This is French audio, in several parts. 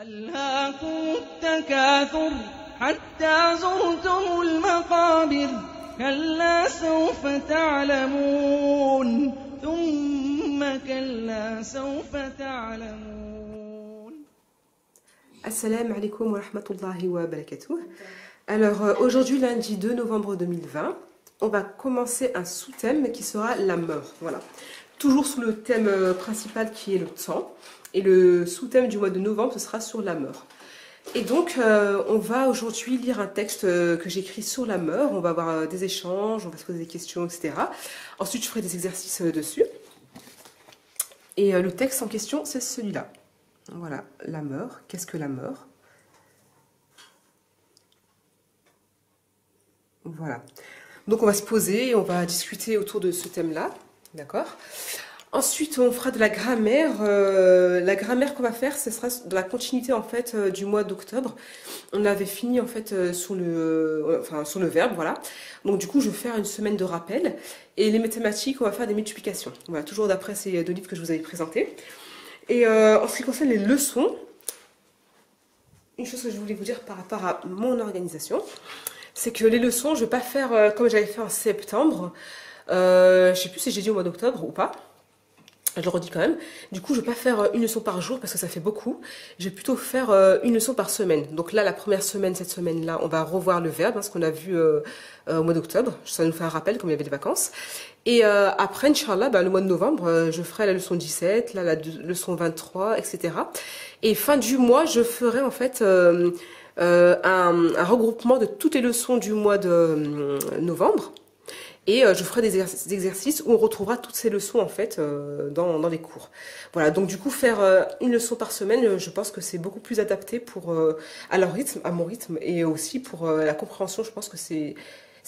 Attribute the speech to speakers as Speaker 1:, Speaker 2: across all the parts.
Speaker 1: ألهاكم التكاثر حتى زرتم المقابر كلا سوف تعلمون ثم كلا سوف تعلمون.
Speaker 2: Assalamu alaikum wa rahmatullahi wa barakatuh. Alors aujourd'hui lundi 2 novembre 2020, on va commencer un sous-thème qui sera la mort. Voilà. Toujours sous le thème principal qui est le temps. Et le sous-thème du mois de novembre, ce sera sur la mort. Et donc, on va aujourd'hui lire un texte que j'écris sur la mort. On va avoir des échanges, on va se poser des questions, etc. Ensuite, je ferai des exercices dessus. Et le texte en question, c'est celui-là. Voilà, la mort. Qu'est-ce que la mort? Voilà. Donc, on va se poser et on va discuter autour de ce thème-là. D'accord? Ensuite, on fera de la grammaire. La grammaire qu'on va faire, ce sera de la continuité en fait du mois d'octobre. On avait fini en fait sur le verbe, voilà. Donc du coup, je vais faire une semaine de rappel. Et les mathématiques, on va faire des multiplications. Voilà, toujours d'après ces deux livres que je vous avais présentés. Et en ce qui concerne les leçons, une chose que je voulais vous dire par rapport à mon organisation, c'est que les leçons, je ne vais pas faire comme j'avais fait en septembre. Je ne sais plus si j'ai dit au mois d'octobre ou pas. Je le redis quand même. Du coup, je ne vais pas faire une leçon par jour parce que ça fait beaucoup. Je vais plutôt faire une leçon par semaine. Donc là, la première semaine, cette semaine-là, on va revoir le verbe, hein, ce qu'on a vu au mois d'octobre. Ça nous fait un rappel comme il y avait des vacances. Et après, Inch'Allah, le mois de novembre, je ferai la leçon 17, là, la leçon 23, etc. Et fin du mois, je ferai en fait un regroupement de toutes les leçons du mois de novembre. Et je ferai des exercices où on retrouvera toutes ces leçons en fait dans les cours. Voilà, donc du coup faire une leçon par semaine, je pense que c'est beaucoup plus adapté à leur rythme, à mon rythme, et aussi pour la compréhension, je pense que c'est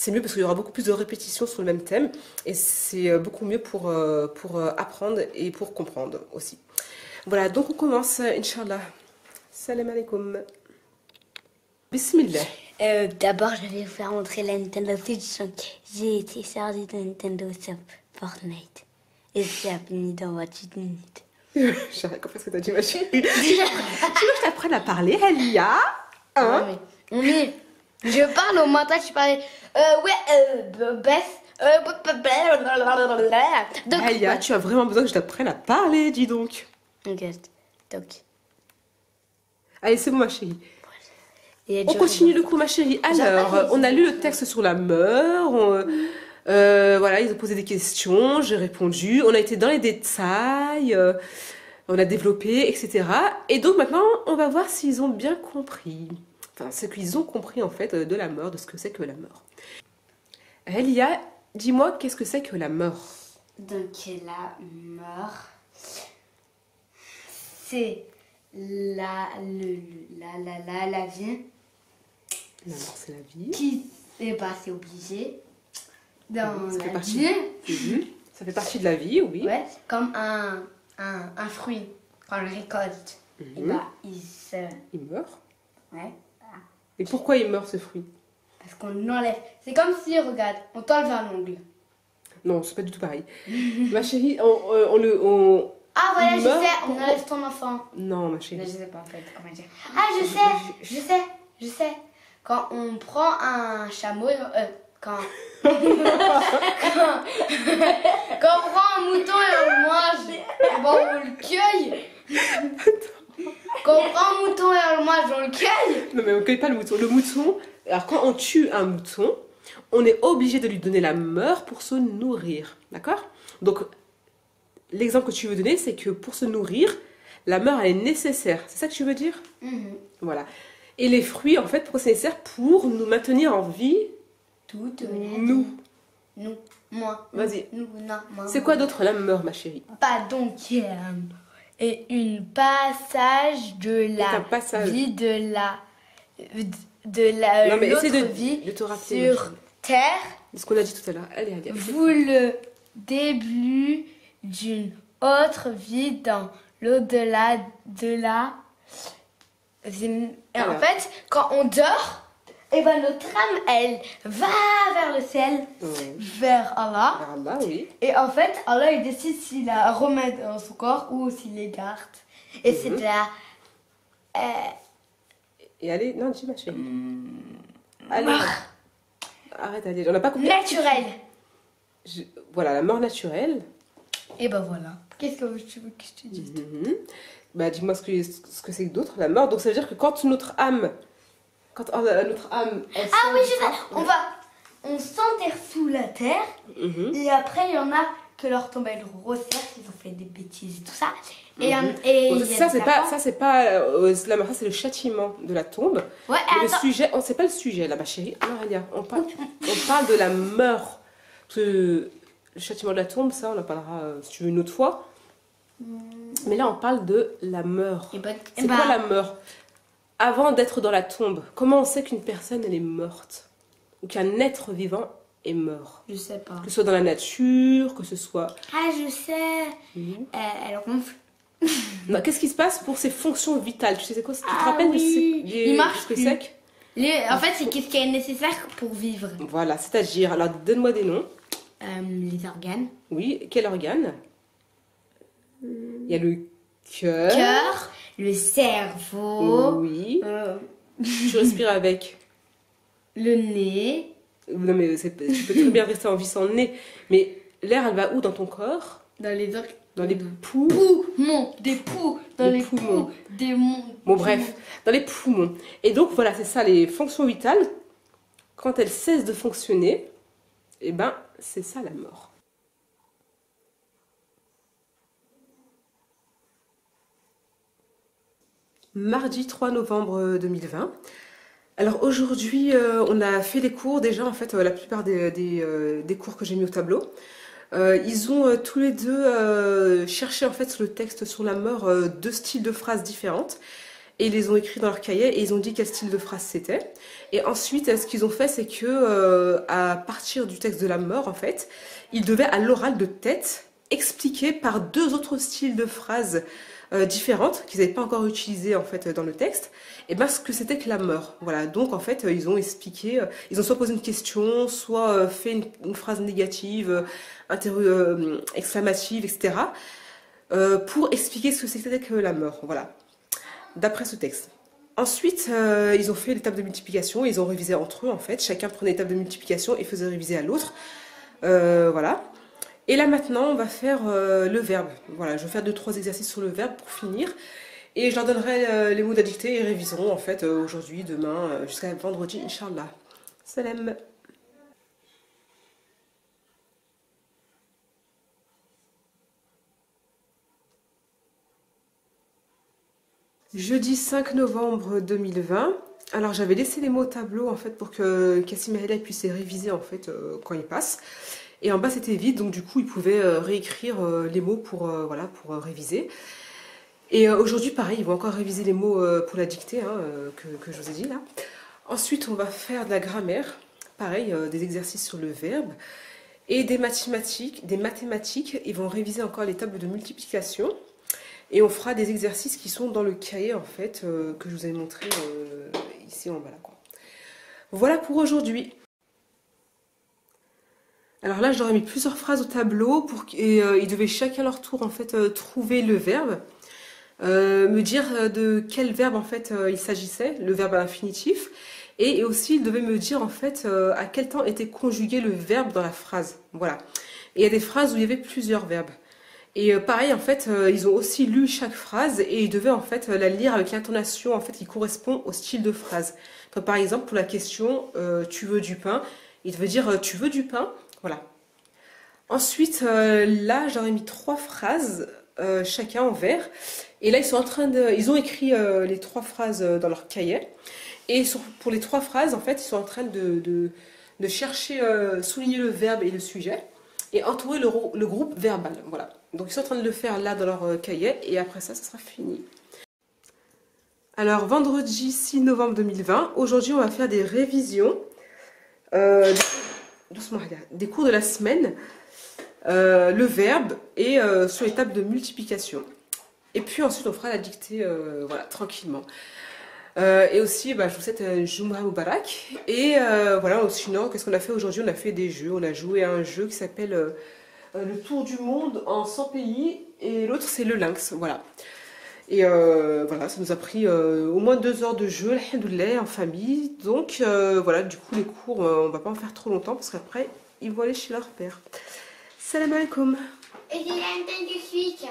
Speaker 2: mieux parce qu'il y aura beaucoup plus de répétitions sur le même thème et c'est beaucoup mieux pour apprendre et pour comprendre aussi. Voilà, donc on commence, Inch'Allah. Salam alaikum. Bismillah.
Speaker 3: D'abord, je vais vous faire montrer la Nintendo Switch. J'ai été chargé de Nintendo sur Fortnite. Et j'ai fini dans 28 minutes.
Speaker 2: J'ai rien compris ce que t'as dit, ma chérie. Tu veux que je t'apprenne à parler, Elia? Hein?
Speaker 3: Non, mais je parle au montage, je parlais. Donc,
Speaker 2: Elia, tu as vraiment besoin que je t'apprenne à parler, dis donc.
Speaker 3: Ok, donc.
Speaker 2: Allez, c'est bon, ma chérie.
Speaker 3: Et
Speaker 2: On continue le cours, ma chérie. Alors, on a lu le texte sur la mort. Voilà, ils ont posé des questions, j'ai répondu. On a été dans les détails, on a développé, etc. Et donc maintenant, on va voir s'ils ont bien compris. Enfin, ce qu'ils ont compris en fait de la mort, de ce que c'est que la mort. Elia, dis-moi, qu'est-ce que c'est que la mort?
Speaker 3: Donc, la mort, c'est la vie.
Speaker 2: La mort, c'est la vie.
Speaker 3: Qui c'est obligé dans
Speaker 2: Ça fait
Speaker 3: la
Speaker 2: partie.
Speaker 3: vie.
Speaker 2: Ça fait partie de la vie, oui.
Speaker 3: Ouais, comme un fruit, quand on le récolte, et
Speaker 2: Il meurt.
Speaker 3: Ouais,
Speaker 2: Et pourquoi il meurt ce fruit?
Speaker 3: parce qu'on enlève. C'est comme si, regarde, on t'enlève un ongle.
Speaker 2: Non, c'est pas du tout pareil. Ma chérie,
Speaker 3: Ah voilà,
Speaker 2: il
Speaker 3: je
Speaker 2: meurt,
Speaker 3: sais, on
Speaker 2: pourquoi?
Speaker 3: enlève ton enfant.
Speaker 2: Non, ma
Speaker 3: Mais
Speaker 2: chérie.
Speaker 3: je sais pas en fait comment dire. Ah, je sais. Quand on prend un chameau, quand on prend un mouton et on le mange, on le cueille. Quand on prend un mouton et on le mange, on le cueille.
Speaker 2: Non, mais on ne cueille pas le mouton. Le mouton, alors quand on tue un mouton, on est obligé de lui donner la mort pour se nourrir. D'accord? Donc, l'exemple que tu veux donner, c'est que pour se nourrir, la mort, elle est nécessaire. C'est ça que tu veux dire? Voilà. Et les fruits, en fait, pourquoi c'est nécessaire? Pour nous maintenir en vie.
Speaker 3: Toute
Speaker 2: Nous.
Speaker 3: Nous. Moi.
Speaker 2: Vas-y.
Speaker 3: Nous, non, moi.
Speaker 2: C'est quoi d'autre la mort, ma chérie?
Speaker 3: Pas donc. Et une passage de la
Speaker 2: un passage.
Speaker 3: vie de
Speaker 2: Non, mais essaie
Speaker 3: l'autre vie
Speaker 2: de te rappeler.
Speaker 3: sur terre.
Speaker 2: Ce qu'on a dit tout à l'heure. Allez, allez.
Speaker 3: Vous le début d'une autre vie dans l'au-delà de la vie. Et en fait, quand on dort, et ben notre âme, elle va vers le ciel, vers Allah.
Speaker 2: Vers Allah, oui.
Speaker 3: Et en fait, Allah, il décide s'il la remet dans son corps ou s'il les garde. Et c'est là,
Speaker 2: Et allez, non, dis ma chérie. Allez, arrête, allez, on n'a pas compris.
Speaker 3: Naturel.
Speaker 2: Voilà, la mort naturelle.
Speaker 3: Et ben voilà. Qu'est-ce que tu veux que je te dise?
Speaker 2: Bah, dis-moi ce que c'est que d'autre, la mort. Donc, ça veut dire que quand notre âme. Elle
Speaker 3: Ah oui, je sais. On s'enterre sous la terre. Et après, il y en a que leur tombe elle resserre, ils ont fait des bêtises et tout ça. Et,
Speaker 2: bon, ça, c'est pas la mort, ça c'est le châtiment de la tombe.
Speaker 3: Ouais,
Speaker 2: le sujet, c'est pas le sujet là, ma chérie. Alors, Alia, on parle de la mort. Le châtiment de la tombe, ça, on en parlera si tu veux une autre fois. Mais là, on parle de la mort. C'est quoi la mort? Avant d'être dans la tombe, comment on sait qu'une personne elle est morte? Ou qu'un être vivant est mort?
Speaker 3: Je sais pas.
Speaker 2: Que ce soit dans la nature, que ce soit...
Speaker 3: Ah, je sais. Elle ronfle.
Speaker 2: Non, qu'est-ce qui se passe pour ses fonctions vitales? Tu sais quoi? Tu te
Speaker 3: Ah,
Speaker 2: rappelles
Speaker 3: oui. Il marche
Speaker 2: ce que
Speaker 3: plus.
Speaker 2: c'est que...
Speaker 3: En fait, c'est qu'est-ce qui est nécessaire pour vivre.
Speaker 2: Voilà, c'est-à-dire... Alors, donne-moi des noms.
Speaker 3: Les organes.
Speaker 2: Oui, quel organe? Il y a le cœur.
Speaker 3: Cœur, le cerveau.
Speaker 2: Oui. Tu respires avec...
Speaker 3: Le nez.
Speaker 2: Non, mais tu peux très bien rester en vie sans le nez. Mais l'air, elle va où dans ton corps?
Speaker 3: Dans les organes.
Speaker 2: Dans les poumons.
Speaker 3: Poumons. Des poux. Dans les poumons. Des
Speaker 2: Bon, bref, dans les poumons. Et donc, voilà, c'est ça, les fonctions vitales. Quand elles cessent de fonctionner, eh ben, c'est ça la mort. Mardi 3 novembre 2020. Alors aujourd'hui, on a fait les cours déjà, en fait, la plupart des cours que j'ai mis au tableau. Ils ont tous les deux cherché en fait sur le texte sur la mort deux styles de phrases différentes. Et ils les ont écrits dans leur cahier et ils ont dit quel style de phrase c'était. Et ensuite, ce qu'ils ont fait, c'est que à partir du texte de la mort, en fait, ils devaient à l'oral de tête expliquer par deux autres styles de phrases différentes qu'ils n'avaient pas encore utilisées en fait dans le texte, et ben ce que c'était que la mort. Voilà, donc en fait ils ont expliqué, ils ont soit posé une question, soit fait une phrase négative, exclamative, etc. Pour expliquer ce que c'était que la mort. Voilà, d'après ce texte. Ensuite, ils ont fait l'étape de multiplication, ils ont révisé entre eux en fait. Chacun prenait l'étape de multiplication et faisait réviser à l'autre. Voilà. Et là maintenant, on va faire le verbe. Voilà, je vais faire 2-3 exercices sur le verbe pour finir. Et je leur donnerai les mots à dicter et ils réviseront en fait aujourd'hui, demain, jusqu'à vendredi, Inch'Allah. Salam. Jeudi 5 novembre 2020. Alors j'avais laissé les mots au tableau en fait pour que Kassim et Hela puissent les réviser en fait quand ils passent. Et en bas c'était vide, donc du coup ils pouvaient réécrire les mots pour réviser. Et aujourd'hui pareil, ils vont encore réviser les mots pour la dictée hein, que je vous ai dit là. Ensuite on va faire de la grammaire, pareil, des exercices sur le verbe. Et des mathématiques, ils vont réviser encore les tables de multiplication. Et on fera des exercices qui sont dans le cahier en fait, que je vous ai montré ici en bas là, quoi. Voilà pour aujourd'hui. Alors là, j'aurais mis plusieurs phrases au tableau et ils devaient chacun leur tour en fait trouver le verbe, me dire de quel verbe en fait il s'agissait, le verbe infinitif, et aussi ils devaient me dire en fait à quel temps était conjugué le verbe dans la phrase. Voilà. Et il y a des phrases où il y avait plusieurs verbes. Et pareil en fait, ils ont aussi lu chaque phrase et ils devaient en fait la lire avec l'intonation en fait qui correspond au style de phrase. Comme par exemple pour la question tu veux du pain, il devait dire tu veux du pain. Voilà. Ensuite, là, j'aurais mis 3 phrases, chacun en vert. Et là, ils ont écrit les 3 phrases dans leur cahier. Et pour les 3 phrases, en fait, ils sont en train de chercher, souligner le verbe et le sujet. Et entourer le groupe verbal. Voilà. Donc, ils sont en train de le faire là dans leur cahier. Et après ça, ça sera fini. Alors, vendredi 6 novembre 2020. Aujourd'hui, on va faire des révisions. Doucement, regarde. Des cours de la semaine, le verbe et sur les tables de multiplication. Et puis ensuite on fera la dictée voilà, tranquillement. Et aussi je vous souhaite Jumu'ah Mubarak. Et voilà, sinon qu'est-ce qu'on a fait aujourd'hui? On a fait des jeux, on a joué à un jeu qui s'appelle le tour du monde en 100 pays et l'autre c'est le lynx. Voilà. Et voilà, ça nous a pris au moins 2 heures de jeu, alhamdoulilah, en famille. Donc voilà, du coup les cours, on va pas en faire trop longtemps parce qu'après, ils vont aller chez leur père. Salam alaikum.
Speaker 3: Et j'ai l'antenne du switch.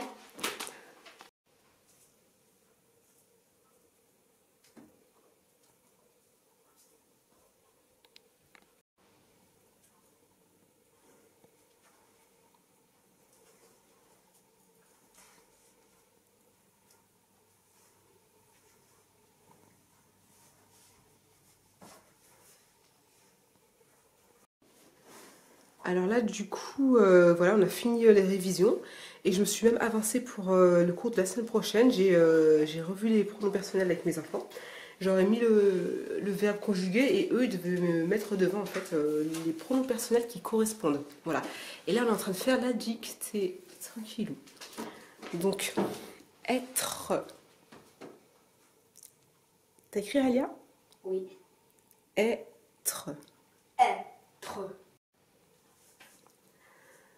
Speaker 2: Alors là, du coup, voilà, on a fini les révisions et je me suis même avancée pour le cours de la semaine prochaine. J'ai revu les pronoms personnels avec mes enfants. J'aurais mis le verbe conjugué et eux, ils devaient me mettre devant en fait les pronoms personnels qui correspondent. Voilà. Et là, on est en train de faire la dictée. Tranquillou. Donc, être. T'as écrit, Alia?
Speaker 3: Oui.
Speaker 2: Être.
Speaker 3: Être.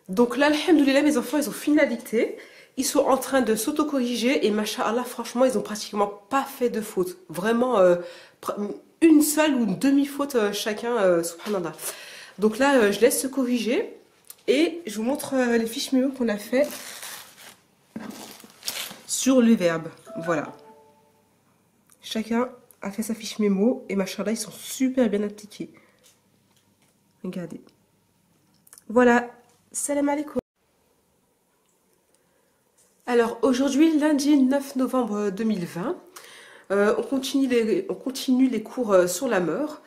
Speaker 2: Donc là, alhamdoulilah, mes enfants, ils ont fini la dictée. Ils sont en train de s'auto-corriger et masha'Allah, franchement, ils ont pratiquement pas fait de faute. Vraiment, une seule ou une demi-faute chacun, subhanallah. Donc là, je laisse se corriger et je vous montre les fiches mémo qu'on a fait sur le verbe. Voilà. Chacun a fait sa fiche mémo et masha'Allah, ils sont super bien appliqués. Regardez. Voilà. Salam alaikum. Alors aujourd'hui, lundi 9 novembre 2020, on continue les cours sur la mort.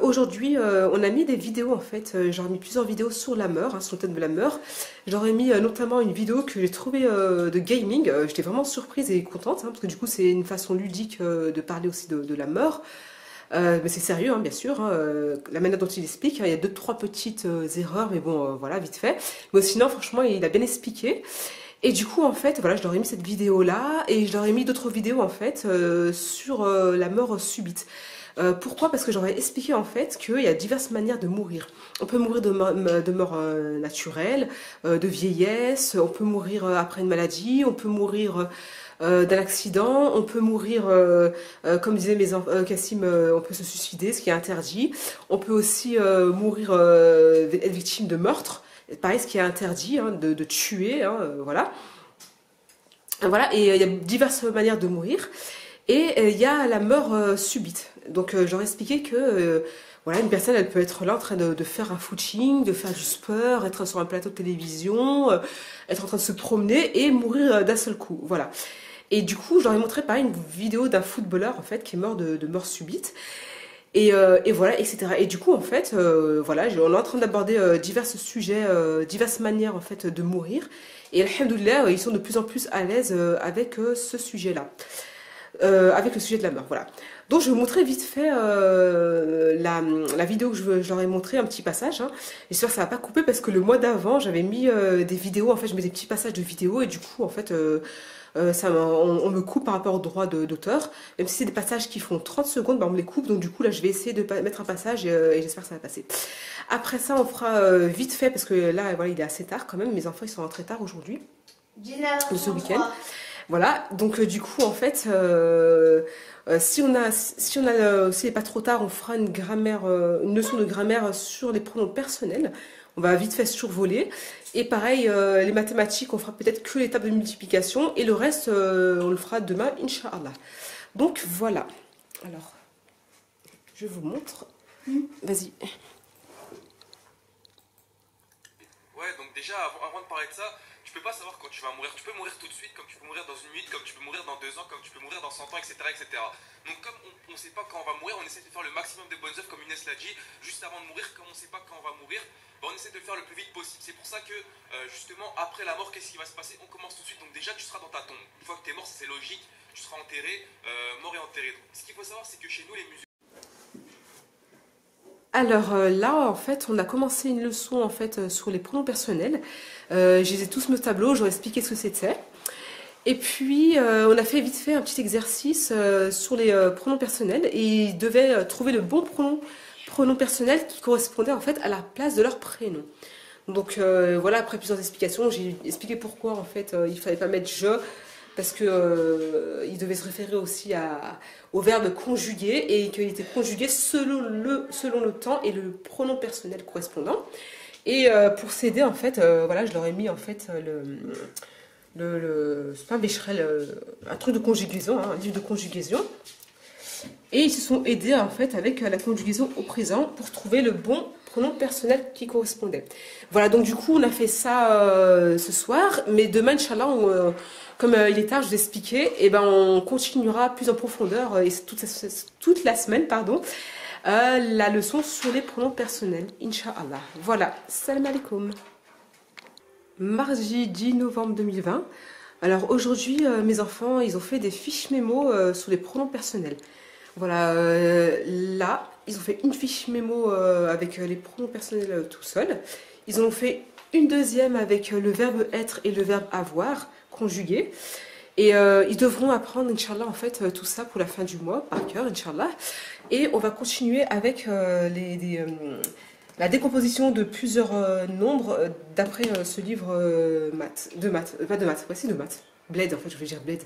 Speaker 2: Aujourd'hui, on a mis des vidéos en fait, j'aurais mis plusieurs vidéos sur la mort, sur le thème de la mort. J'aurais mis notamment une vidéo que j'ai trouvée de gaming. J'étais vraiment surprise et contente, parce que du coup c'est une façon ludique de parler aussi de la mort. Mais c'est sérieux, bien sûr, la manière dont il explique, il y a 2-3 petites erreurs, mais bon, voilà, vite fait. Mais sinon, franchement, il a bien expliqué. Et du coup, en fait, voilà, je leur ai mis cette vidéo-là, et je leur ai mis d'autres vidéos, en fait, sur la mort subite. Pourquoi? Parce que j'aurais expliqué, en fait, qu'il y a diverses manières de mourir. On peut mourir de mort naturelle, de vieillesse, on peut mourir après une maladie, on peut mourir d'un accident, on peut mourir, comme disait Cassim, on peut se suicider, ce qui est interdit. On peut aussi mourir, être victime de meurtre, pareil, ce qui est interdit, de tuer, voilà. Voilà, et il y a diverses manières de mourir. Et il y a la mort subite. Donc j'aurais expliqué que voilà, une personne, elle peut être là en train de faire un footing, de faire du sport, être sur un plateau de télévision, être en train de se promener et mourir d'un seul coup. Voilà. Et du coup, j'aurais montré pareil une vidéo d'un footballeur en fait qui est mort de mort subite. Et voilà, etc. Et du coup, en fait, voilà, on est en train d'aborder divers sujets, diverses manières en fait de mourir. Et alhamdoulilah, ils sont de plus en plus à l'aise avec ce sujet-là. Avec le sujet de la mort, voilà. Donc je vais vous montrer vite fait la vidéo que je leur ai montré, un petit passage. J'espère que ça va pas couper parce que le mois d'avant, j'avais mis des vidéos, en fait, je mets des petits passages de vidéos et du coup, en fait, on me coupe par rapport au droit d'auteur. Même si c'est des passages qui font 30 secondes, on me les coupe. Donc du coup, là, je vais essayer de mettre un passage et j'espère que ça va passer. Après ça, on fera vite fait parce que là, voilà, il est assez tard quand même. Mes enfants, ils sont rentrés tard aujourd'hui, de ce week-end. Voilà, donc du coup, en fait, si c'est pas trop tard, on fera une leçon de grammaire sur les pronoms personnels. On va vite fait survoler. Et pareil, les mathématiques, on fera peut-être que les tables de multiplication. Et le reste, on le fera demain, Inch'Allah. Donc voilà. Alors, je vous montre. Vas-y.
Speaker 4: Ouais, donc déjà, avant de parler de ça, tu peux pas savoir quand tu vas mourir. Tu peux mourir tout de suite, comme tu peux mourir dans une minute, comme tu peux mourir dans 2 ans, comme tu peux mourir dans 100 ans, etc. etc. Donc comme on ne sait pas quand on va mourir, on essaie de faire le maximum de bonnes œuvres, comme Inès l'a dit, juste avant de mourir. Comme on ne sait pas quand on va mourir, on essaie de le faire le plus vite possible. C'est pour ça que, justement, après la mort, qu'est-ce qui va se passer? On commence tout de suite. Donc déjà, tu seras dans ta tombe. Une fois que tu es mort, c'est logique, tu seras enterré, mort et enterré. Donc, ce qu'il faut savoir, c'est que chez nous, les musulmans...
Speaker 2: Alors là, en fait, on a commencé une leçon en fait sur les pronoms personnels. Je les ai tous mis au tableau, j'aurais expliqué ce que c'était. Et puis, on a fait vite fait un petit exercice sur les pronoms personnels et ils devaient trouver le bon pronom personnel qui correspondait en fait à la place de leur prénom. Donc voilà, après plusieurs explications, j'ai expliqué pourquoi en fait il fallait pas mettre je parce que il devait se référer aussi au verbe conjugué et qu'il était conjugué selon le temps et le pronom personnel correspondant. Et pour s'aider, en fait, voilà, je leur ai mis en fait c'est pas un bécherel, un truc de conjugaison, hein, un livre de conjugaison. Et ils se sont aidés en fait avec la conjugaison au présent pour trouver le bon pronom personnel qui correspondait. Voilà, donc du coup on a fait ça ce soir, mais demain, Inch'Allah, comme il est tard, je vous ai expliqué, et ben on continuera plus en profondeur et toute la semaine, pardon, la leçon sur les pronoms personnels, Inch'Allah. Voilà, salam alaikum. Mardi 10 novembre 2020. Alors aujourd'hui, mes enfants, ils ont fait des fiches mémo sur les pronoms personnels. Voilà, là, ils ont fait une fiche mémo avec les pronoms personnels tout seuls. Ils ont fait une deuxième avec le verbe être et le verbe avoir conjugué. Et ils devront apprendre, Inch'Allah, en fait, tout ça pour la fin du mois, par cœur, Inch'Allah. Et on va continuer avec la décomposition de plusieurs nombres d'après ce livre de maths. Bled, en fait, je vais dire Bled.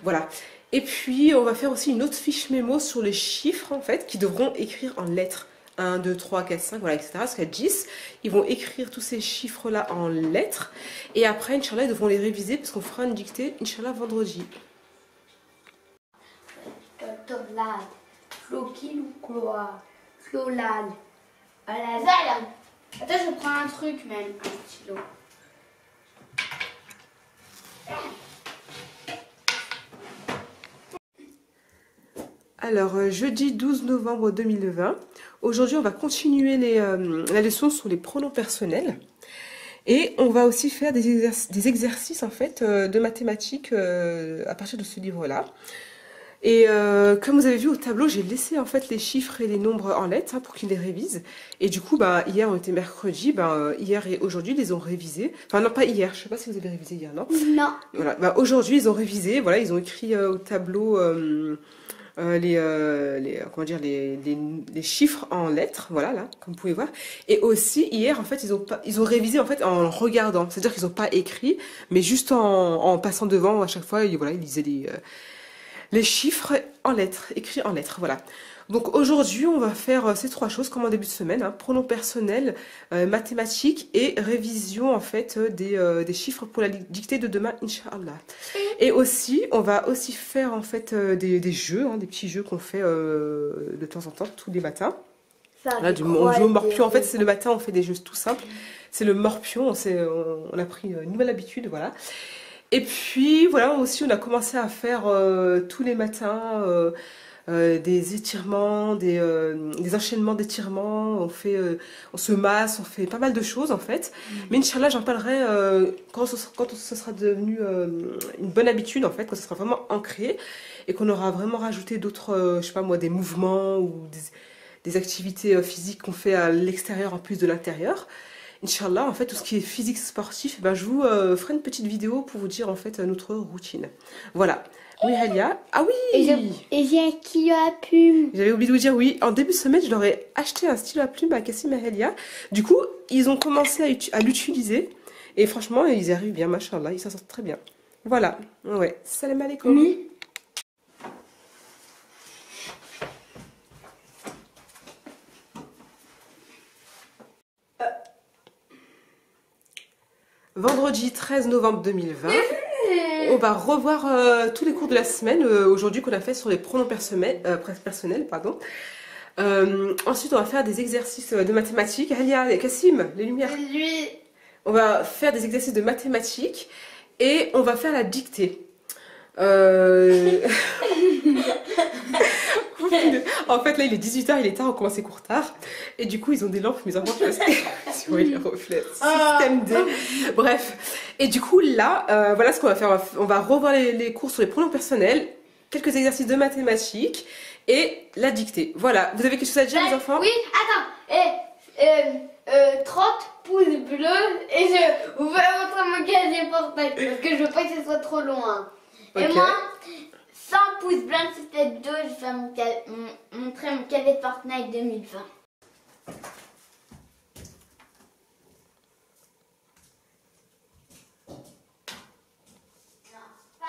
Speaker 2: Voilà. Et puis, on va faire aussi une autre fiche mémo sur les chiffres, en fait, qui devront écrire en lettres. 1, 2, 3, 4, 5, voilà, etc. Jusqu'à 10. Ils vont écrire tous ces chiffres-là en lettres. Et après, Inch'Allah, ils devront les réviser parce qu'on fera une dictée, Inch'Allah, vendredi.
Speaker 3: Tolad, Flokil ou Cloa, Clolal, Alazal. Attends, je prends un truc même, un stylo.
Speaker 2: Alors, jeudi 12 novembre 2020, aujourd'hui on va continuer la leçon sur les pronoms personnels et on va aussi faire des exercices en fait de mathématiques à partir de ce livre-là. Et comme vous avez vu au tableau, j'ai laissé en fait les chiffres et les nombres en lettres pour qu'ils les révisent. Et du coup, hier on était mercredi, hier et aujourd'hui ils les ont révisés. Enfin non, pas hier, je sais pas si vous avez révisé hier, non?
Speaker 3: Non.
Speaker 2: Voilà, aujourd'hui ils ont révisé, voilà, ils ont écrit au tableau comment dire, les chiffres en lettres, voilà, là, comme vous pouvez voir. Et aussi, hier, en fait, ils ont révisé, en fait, en regardant. C'est-à-dire qu'ils n'ont pas écrit, mais juste en passant devant, à chaque fois, voilà, ils lisaient les chiffres en lettres, écrits en lettres, voilà. Donc aujourd'hui, on va faire ces trois choses comme en début de semaine, hein, pronoms personnels, mathématiques et révision en fait des chiffres pour la dictée de demain, Inch'Allah. Et aussi, on va aussi faire en fait des jeux, hein, des petits jeux qu'on fait de temps en temps, tous les matins. Là, on joue au morpion, en fait c'est le matin, on fait des jeux tout simples. C'est le morpion, on a pris une nouvelle habitude, voilà. Et puis voilà, aussi on a commencé à faire tous les matins des étirements, des enchaînements d'étirements, on se masse, on fait pas mal de choses en fait. Mais Inch'Allah, j'en parlerai quand ce sera devenu une bonne habitude en fait, quand ce sera vraiment ancré et qu'on aura vraiment rajouté d'autres, je sais pas moi, des mouvements ou des activités physiques qu'on fait à l'extérieur en plus de l'intérieur. Inch'Allah, en fait, tout ce qui est physique sportif, je vous ferai une petite vidéo pour vous dire en fait notre routine. Voilà. Oui, Halia. Ah oui!
Speaker 3: Et j'ai un stylo à plume.
Speaker 2: J'avais oublié de vous dire, oui, en début de semaine, je leur ai acheté un stylo à plume à Kassim et Halia. Du coup, ils ont commencé à l'utiliser. Et franchement, ils y arrivent bien, machallah, ils s'en sortent très bien. Voilà. Ouais. Salam alaikum. Vendredi 13 novembre 2020. On va revoir tous les cours de la semaine aujourd'hui qu'on a fait sur les pronoms personnels. Ensuite, on va faire des exercices de mathématiques. Alia, Kassim, les lumières. On va faire des exercices de mathématiques et on va faire la dictée. En fait, là, il est 18h, il est tard, on commence les cours tard. Et du coup, ils ont des lampes, mes enfants, tu vois, sur les reflets. Système D. Bref. Et du coup, là, voilà ce qu'on va faire. On va revoir les cours sur les pronoms personnels, quelques exercices de mathématiques et la dictée. Voilà. Vous avez quelque chose à dire, les enfants?
Speaker 3: Oui, attends. 30 pouces bleus et je vous vais montrer mon casier portable parce que je veux pas que ce soit trop loin. Okay. Et moi, 100 pouces blancs, c'était 2, je vais montrer mon casier Fortnite 2020. Non, pas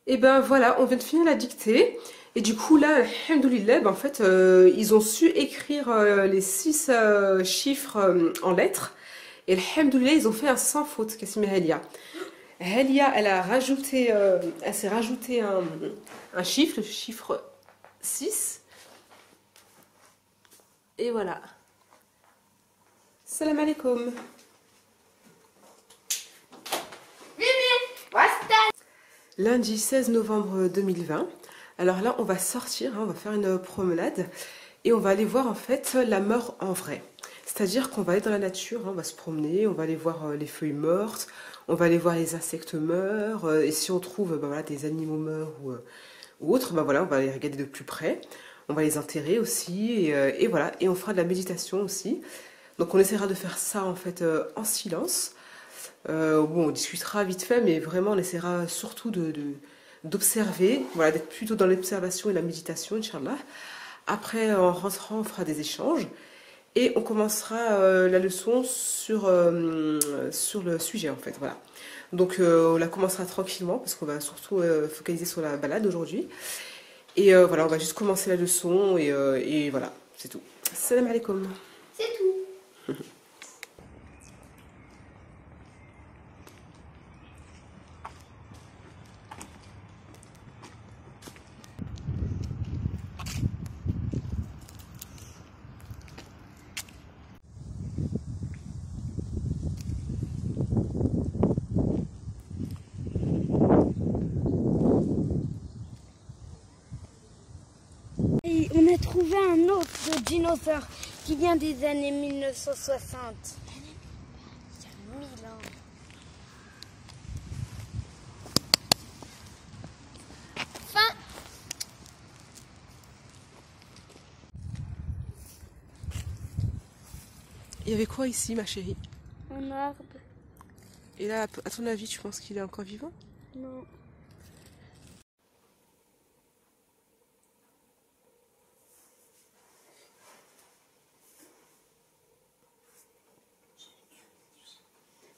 Speaker 2: Et ben voilà, on vient de finir la dictée. Et du coup, là, alhamdoulilah, ben, en fait, ils ont su écrire les 6 chiffres en lettres. Et alhamdoulilah, ils ont fait un sans faute, Kassim et Helia. Helia, elle s'est rajouté un chiffre, le chiffre 6. Et voilà. Salam alaikum. Lundi 16 novembre 2020. Alors là, on va sortir, hein, on va faire une promenade et on va aller voir en fait la mort en vrai. C'est-à-dire qu'on va aller dans la nature, hein, on va se promener, on va aller voir les feuilles mortes, on va aller voir les insectes morts, et si on trouve ben, voilà, des animaux morts ou autres, ben, voilà, on va les regarder de plus près. On va les enterrer aussi, et voilà, et on fera de la méditation aussi. Donc on essaiera de faire ça en fait en silence. Bon, on discutera vite fait, mais vraiment on essaiera surtout d'observer, voilà, d'être plutôt dans l'observation et la méditation, Inch'Allah. Après, en rentrant, on fera des échanges et on commencera la leçon sur le sujet en fait, voilà. Donc on la commencera tranquillement parce qu'on va surtout focaliser sur la balade aujourd'hui. Et voilà, on va juste commencer la leçon et voilà, c'est tout. Salam alaikum.
Speaker 3: C'est tout. Et on a trouvé un autre de dinosaure qui vient des années 1960. Il y a 1000 ans. Fin.
Speaker 2: Il y avait quoi ici, ma chérie?
Speaker 3: Un arbre.
Speaker 2: Et là, à ton avis, tu penses qu'il est encore vivant?
Speaker 3: Non.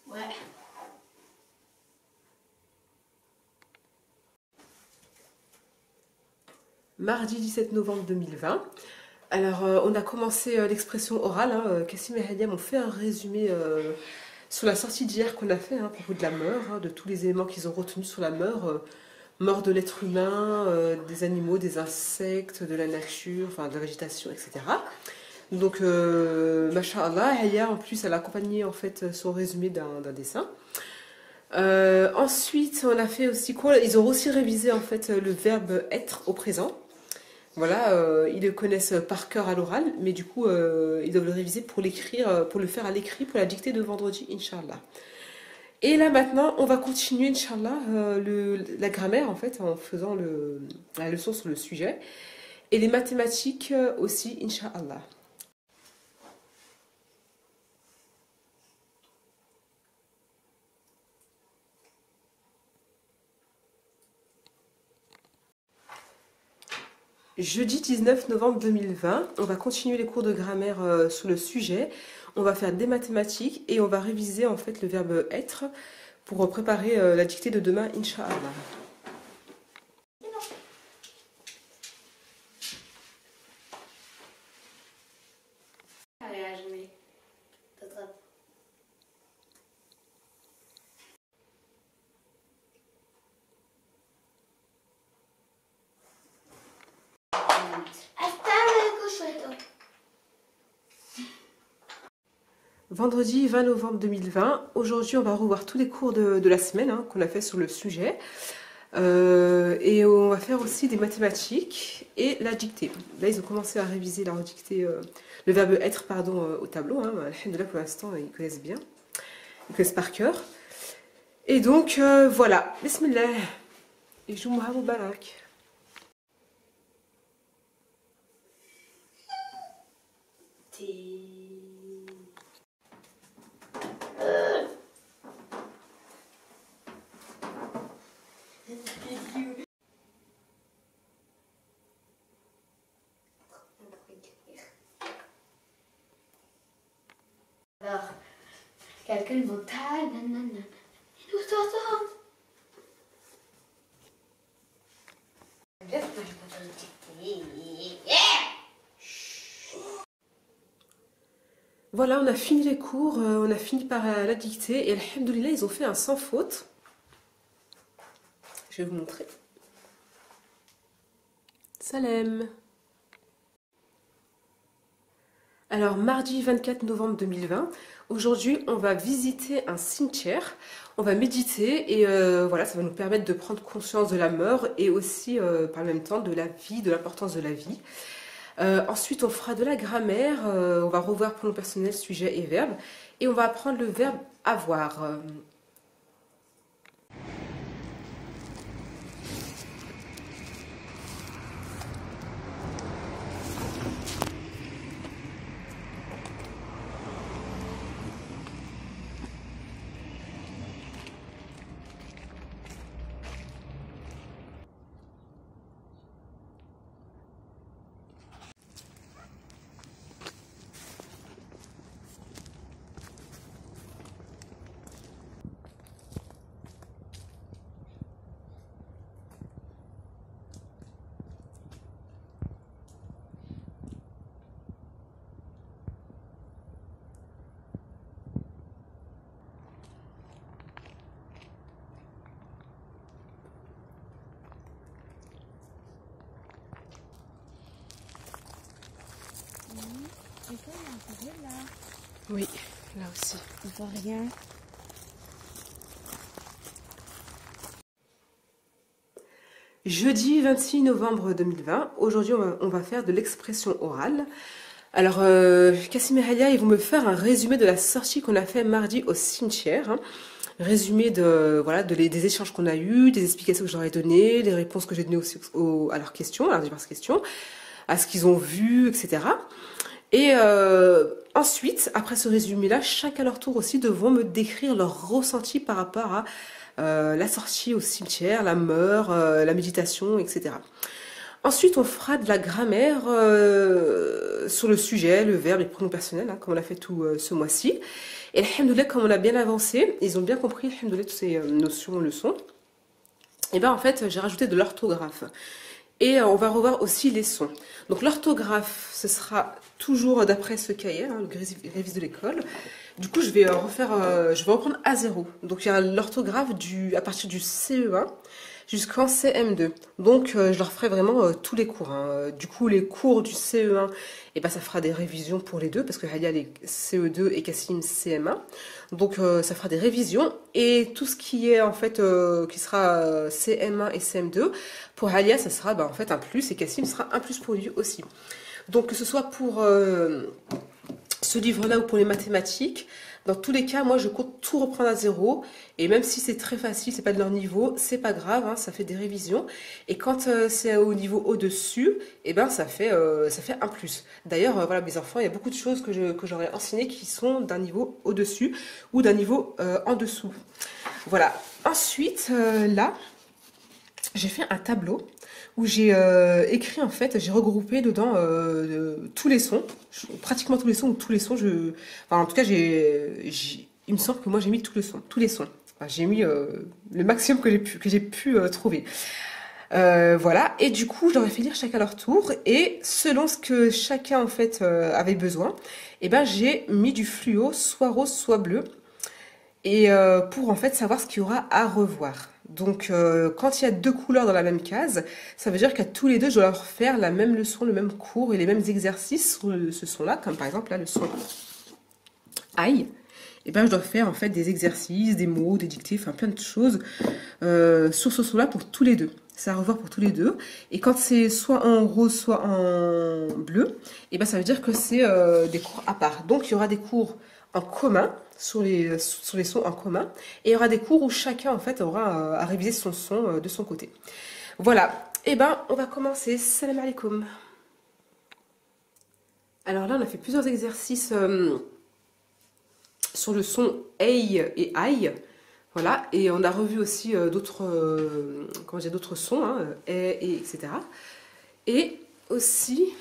Speaker 3: Ouais.
Speaker 2: Mardi 17 novembre 2020. Alors, on a commencé l'expression orale. Hein, Kassim et Hadia m'ont fait un résumé sur la sortie d'hier qu'on a fait hein, à propos de la mort, hein, de tous les éléments qu'ils ont retenus sur la mort. Mort de l'être humain, des animaux, des insectes, de la nature, enfin de la végétation, etc. Donc, Masha'Allah, Hadia en plus, elle a accompagné en fait son résumé d'un dessin. Ensuite, on a fait aussi quoi? Ils ont aussi révisé en fait le verbe être au présent. Voilà, ils le connaissent par cœur à l'oral, mais du coup, ils doivent le réviser pour l'écrire, pour le faire à l'écrit, pour la dictée de vendredi, Inch'Allah. Et là maintenant, on va continuer, Inch'Allah, la grammaire en fait, en faisant la leçon sur le sujet. Et les mathématiques aussi, Inch'Allah. Jeudi 19 novembre 2020, on va continuer les cours de grammaire sur le sujet. On va faire des mathématiques et on va réviser en fait le verbe être pour préparer la dictée de demain, Inch'Allah.
Speaker 3: Allez, à jouer. T'attrapes.
Speaker 2: Vendredi 20 novembre 2020, aujourd'hui on va revoir tous les cours de la semaine hein, qu'on a fait sur le sujet. Et on va faire aussi des mathématiques et la dictée. Là ils ont commencé à réviser leur dictée, le verbe être pardon, au tableau. Hein. Alhamdoulilah pour l'instant ils connaissent bien, ils connaissent par cœur. Et donc voilà, bismillah, et Jumu'ah Mubarak.
Speaker 3: Alors, calcul mental, nanana. Et nous sortons.
Speaker 2: Voilà, on a fini les cours, on a fini par la dictée et alhamdoulilah, ils ont fait un sans faute. Je vais vous montrer. Salem. Alors, mardi 24 novembre 2020, aujourd'hui, on va visiter un cimetière, on va méditer et voilà, ça va nous permettre de prendre conscience de la mort et aussi, par le même temps, de la vie, de l'importance de la vie. Ensuite, on fera de la grammaire, on va revoir pronom personnel, sujet et verbe, et on va apprendre le verbe avoir.
Speaker 3: Et ça, il y a un là.
Speaker 2: Oui, là aussi.
Speaker 3: On voit rien.
Speaker 2: Jeudi 26 novembre 2020, aujourd'hui on va faire de l'expression orale. Alors, Kassim et Halia, ils vont me faire un résumé de la sortie qu'on a fait mardi au cimetière. Hein. Résumé voilà, des échanges qu'on a eus, des explications que je leur ai données, des réponses que j'ai données aussi à leurs questions, à leurs diverses questions, à ce qu'ils ont vu, etc. Et ensuite, après ce résumé-là, chacun à leur tour aussi devront me décrire leur ressenti par rapport à la sortie au cimetière, la mort, la méditation, etc. Ensuite, on fera de la grammaire sur le sujet, le verbe et le pronom personnel, hein, comme on l'a fait tout ce mois-ci. Et alhamdoulilah, comme on a bien avancé, ils ont bien compris alhamdoulilah, toutes ces notions, leçons. Et bien en fait, j'ai rajouté de l'orthographe. Et on va revoir aussi les sons. Donc l'orthographe, ce sera toujours d'après ce cahier, hein, le révis de l'école. Du coup, je vais reprendre à zéro. Donc il y a l'orthographe à partir du CE1 jusqu'en CM2. Donc je leur ferai vraiment tous les cours. Hein. Du coup, les cours du CE1, et ben, ça fera des révisions pour les deux, parce que Halia est CE2 et Kassim CM1. Donc ça fera des révisions. Et tout ce qui est en fait qui sera CM1 et CM2, pour Halia, ça sera en fait un plus, et Kassim sera un plus pour lui aussi. Donc que ce soit pour ce livre-là ou pour les mathématiques, dans tous les cas, moi je compte tout reprendre à zéro. Et même si c'est très facile, c'est pas de leur niveau, c'est pas grave, hein, ça fait des révisions. Et quand c'est au niveau au-dessus, et ben ça fait un plus. D'ailleurs, voilà mes enfants, il y a beaucoup de choses que j'aurais enseignées qui sont d'un niveau au-dessus ou d'un niveau en dessous. Voilà. Ensuite, là, j'ai fait un tableau où j'ai écrit, en fait, j'ai regroupé dedans tous les sons, pratiquement tous les sons, ou tous les sons, enfin, en tout cas, il me semble que moi j'ai mis tous les sons. Enfin, j'ai mis le maximum que j'ai pu trouver. Voilà, et du coup, je leur ai fait lire chacun à leur tour, et selon ce que chacun, en fait, avait besoin, et ben, j'ai mis du fluo, soit rose, soit bleu, et pour en fait savoir ce qu'il y aura à revoir. Donc quand il y a deux couleurs dans la même case, ça veut dire qu'à tous les deux, je dois leur faire la même leçon, le même cours et les mêmes exercices sur ce son-là, comme par exemple là le son aïe. Et ben je dois faire en fait des exercices, des mots, des dictées, enfin plein de choses sur ce son-là pour tous les deux. C'est à revoir pour tous les deux. Et quand c'est soit en rose, soit en bleu, et ben ça veut dire que c'est des cours à part. Donc il y aura des cours en commun, sur les sons en commun, et il y aura des cours où chacun en fait aura à réviser son son de son côté. Voilà, et ben on va commencer. Salam alaikum. Alors là on a fait plusieurs exercices sur le son ei et aïe, voilà, et on a revu aussi d'autres sons, hein, et etc. Et aussi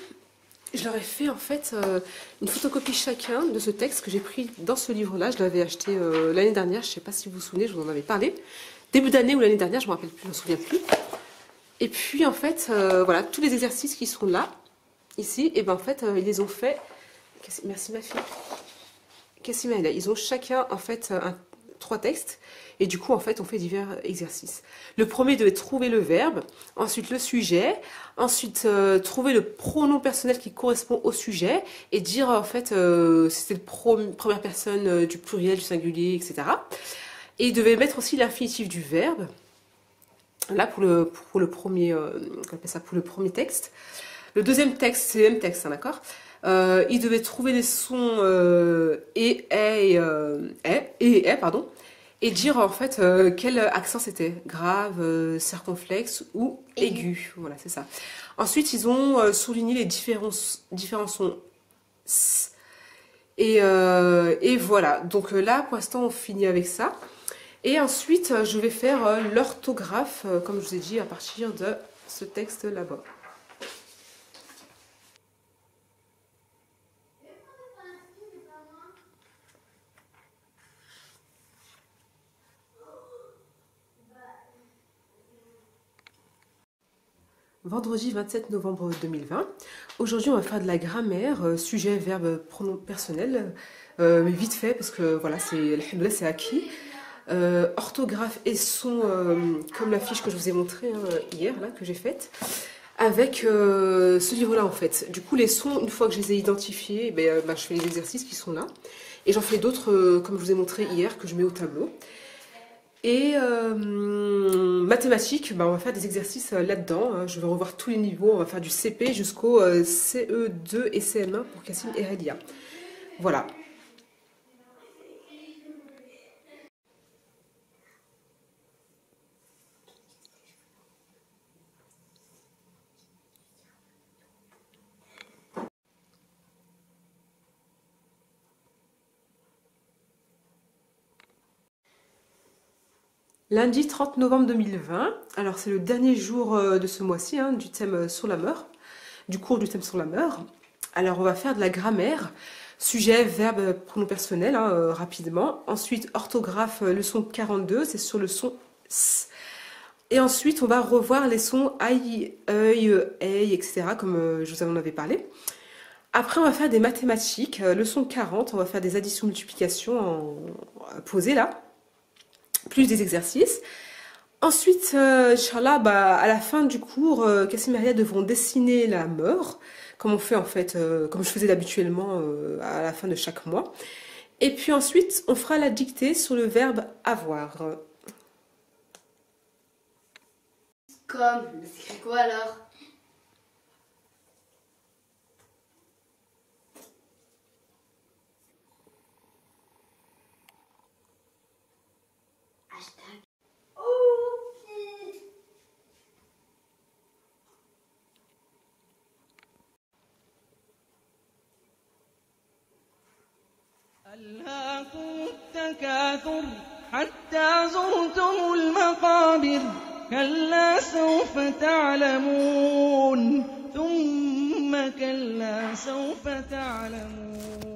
Speaker 2: je leur ai fait en fait une photocopie chacun de ce texte que j'ai pris dans ce livre-là. Je l'avais acheté l'année dernière, je ne sais pas si vous vous souvenez, je vous en avais parlé. Début d'année ou l'année dernière, je ne me rappelle plus, je ne me souviens plus. Et puis en fait, voilà, tous les exercices qui sont là, ici, et ben en fait, ils les ont fait. Merci ma fille. Cassimène, ils ont chacun en fait 3 textes. Et du coup, en fait, on fait divers exercices. Le premier devait trouver le verbe, ensuite le sujet, ensuite trouver le pronom personnel qui correspond au sujet et dire en fait si c'était la première personne du pluriel, du singulier, etc. Et il devait mettre aussi l'infinitif du verbe. Là pour le premier, on appelle ça pour le premier texte. Le deuxième texte, c'est le même texte, hein, d'accord. Il devait trouver les sons pardon. Et dire en fait quel accent c'était, grave, circonflexe ou aigu. Voilà, c'est ça. Ensuite, ils ont souligné les différents sons. Et voilà. Donc là, pour l'instant, on finit avec ça. Et ensuite, je vais faire l'orthographe, comme je vous ai dit, à partir de ce texte là-bas. Vendredi 27 novembre 2020. Aujourd'hui, on va faire de la grammaire, sujet, verbe, pronom personnel, mais vite fait parce que voilà, c'est acquis. Orthographe et son, comme la fiche que je vous ai montrée hier, là, que j'ai faite, avec ce livre-là en fait. Du coup, les sons, une fois que je les ai identifiés, je fais les exercices qui sont là. Et j'en fais d'autres, comme je vous ai montré hier, que je mets au tableau. Et mathématiques, on va faire des exercices là-dedans. Hein. Je vais revoir tous les niveaux. On va faire du CP jusqu'au CE2 et CM1 pour Cassim et Radia. Voilà. Lundi 30 novembre 2020, alors c'est le dernier jour de ce mois-ci, hein, du thème sur la mœurs, du cours du thème sur la mœurs. Alors on va faire de la grammaire, sujet, verbe, pronom personnel, hein, rapidement. Ensuite orthographe, leçon 42, c'est sur le son S. Et ensuite on va revoir les sons aïe, œil, ey, etc. comme je vous en avais parlé. Après on va faire des mathématiques, leçon 40, on va faire des additions, multiplications posées là. Plus des exercices. Ensuite, Inch'Allah, à la fin du cours, Cassim et Maria devront dessiner la mort, comme on fait en fait, comme je faisais habituellement à la fin de chaque mois. Et puis ensuite, on fera la dictée sur le verbe avoir.
Speaker 3: Comme, c'est quoi alors?
Speaker 1: ألهاكم التكاثر حتى زرتم المقابر كلا سوف تعلمون ثم كلا سوف تعلمون